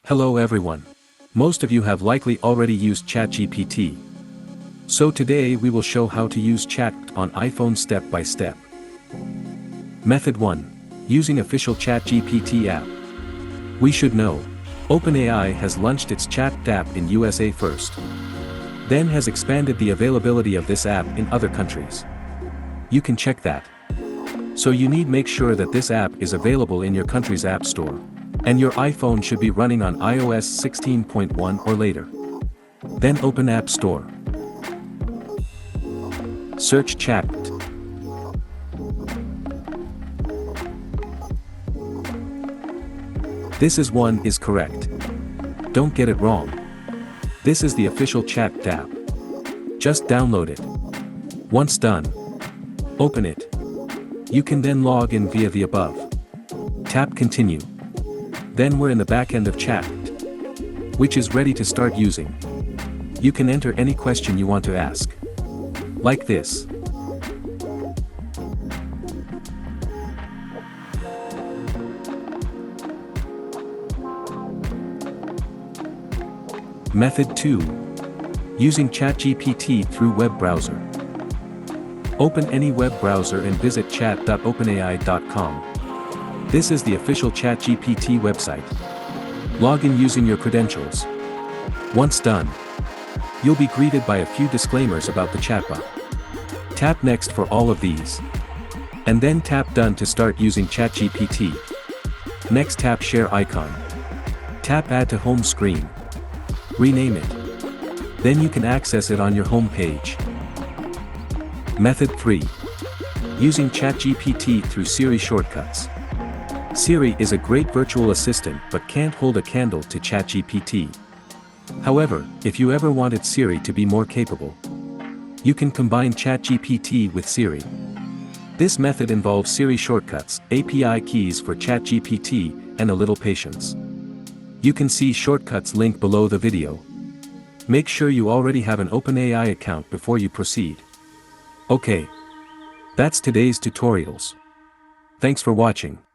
Hello everyone. Most of you have likely already used ChatGPT. So today we will show how to use Chat on iPhone step by step. Method 1. Using official ChatGPT app. We should know, OpenAI has launched its Chat app in USA first. Then has expanded the availability of this app in other countries. You can check that. So you need make sure that this app is available in your country's app store. And your iPhone should be running on iOS 16.1 or later. Then open App Store. Search Chat. This is correct. Don't get it wrong. This is the official Chat app. Just download it. Once done, open it. You can then log in via the above. Tap Continue. Then we're in the back end of Chat, which is ready to start using. You can enter any question you want to ask. Like this. Method 2. Using ChatGPT through web browser. Open any web browser and visit chat.openai.com. This is the official ChatGPT website. Log in using your credentials. Once done, you'll be greeted by a few disclaimers about the chatbot. Tap Next for all of these. And then tap Done to start using ChatGPT. Next tap Share icon. Tap Add to home screen. Rename it. Then you can access it on your home page. Method 3. Using ChatGPT through Siri shortcuts. Siri is a great virtual assistant but can't hold a candle to ChatGPT. However, if you ever wanted Siri to be more capable, you can combine ChatGPT with Siri. This method involves Siri shortcuts, API keys for ChatGPT, and a little patience. You can see shortcuts link below the video. Make sure you already have an OpenAI account before you proceed. Okay. That's today's tutorials. Thanks for watching.